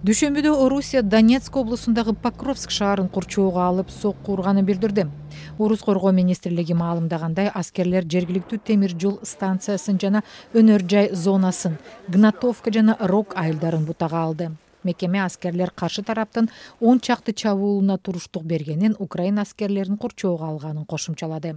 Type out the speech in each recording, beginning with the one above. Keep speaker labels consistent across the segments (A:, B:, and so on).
A: Дүйшөмбүдө Орусия Донецк облусундагы Покровск шаарын курчоого алып сокку урганын билдирди. Орус коргоо министрлиги маалымдагандай, аскерлер жергиликтүү темир жол станциясын жана өнөр жай зонасын, Гнатовка жана Рог айылдарын бутага алды. Мекеме аскерлер каршы тараптын 10 чакты чабуулуна туруштук бергенин, Украина аскерлерин курчоого алганын кошумчалады.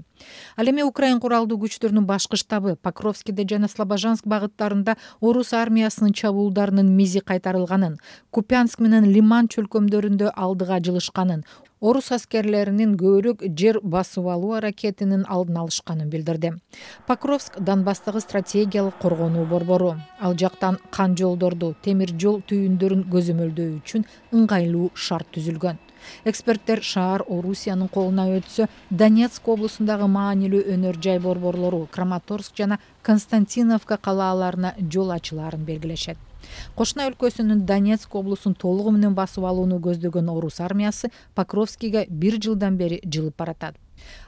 A: Ал эми Украин куралдуу күчтөрүнүн башкы штабы Покровскиде жана Слобожанск багыттарында орус армиясынын чабуулдарынын мизи кайтарылганын, Купянск менен Лиман чөлкөмдөрүндө алдыга жылышканын, орус аскерлеринин көбүрөөк жер басып алуу аракетинин алдын алышканын билдирди. Покровск Донбасстагы стратегиялык коргонуу борбору. Ал жактан кан жолдорду, темир жол түйүндөрүн көзөмөлдөө үчүн ыңгайлуу шарт түзүлгөн. Эксперттер шаар Орусиянын колуна өтсө, Донецк облусундагы маанилүү өнөр жай борборлору Краматорск жана Константиновка калааларына жол ачылаарын белгилешет. Кошуна өлкөсүнүн Донецк облусун толугу менен басып алууну көздөгөн орус армиясы Покровскиге 1 жылдан бери жылып баратат.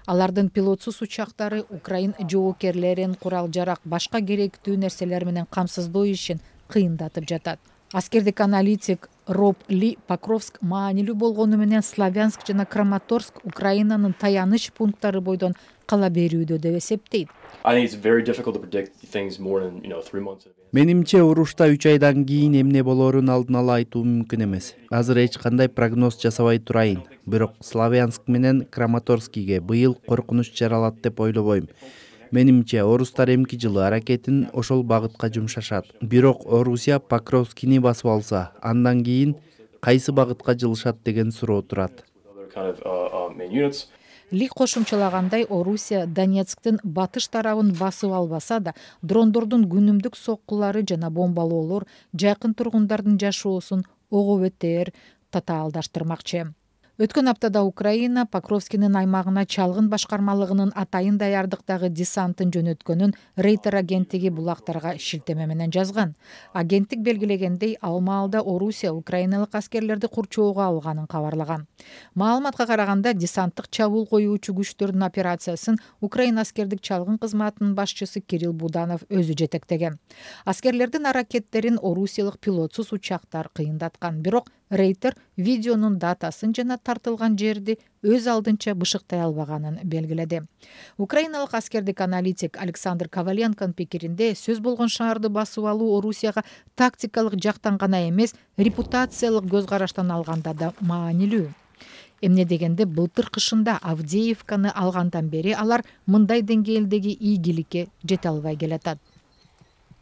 A: Алардын пилотсуз учактары Украин жоокерлерин курал жарак, башка керектүү нерселер менен камсыздоо ишин кыйындатып жатат. Аскердик аналитик Роб Ли Покровск маанилүү болгону менен Славянск жана Краматорск Украинанын таяныч пункттары бойдон кала берүүдө деп эсептейт.
B: Менимче урушта 3 айдан кийин эмне болоорун алдын ала айтуу мүмкүн эмес. Азыр эч кандай прогноз жасабай турайын. Бирок Славянск менен Краматорскиге быйыл коркунуч жаралат деп ойлобойм. Менимче орустар эмки жылы аракетин ошол багытка жумшашат. Бирок Орусия Покровскини басып алса, андан кийин кайсы багытка жылышат деген суроо турат.
A: Ли кошумчалагандай, Орусия Донецктин батыш тарабын басып албаса да, дрондордун күнүмдүк соккулары жана бомбалоолор жакын тургундардын жашоосун огобетер татаалдаштырмакчы. Өткөн аптада Украина Покровскинин аймагына чалгын башкармалыгынын атайын даярдыктагы десантын жөнөткөнүн Рейтер агенттиги булактарга шилтеме менен жазган. Агенттик белгилегендей, ал маалда Орусия украиналык аскерлерди курчоого алганын кабарлаган. Маалыматка караганда, десанттык чабуул коюучу күчтөрдүн операциясын Украина аскердик чалгын кызматынын башчысы Кирилл Буданов өзү жетектеген. Аскерлердин аракеттерин орусиялык пилотсуз учактар кыйындаткан, бирок Рейтер видеонун датасын жана тартылган жерди өз алдынча бышыктай албаганын белгиледи. Украиналык аскердик аналитик Александр Коваленконун пикиринде, сөз болгон шаарды басып алуу Орусияга тактикалык жактан гана эмес, репутациялык көз караштан алганда да маанилүү. Эмне дегенде, былтыр кышында Авдеевканы алгандан бери алар мындай деңгээлдеги ийгиликке жете албай келатат.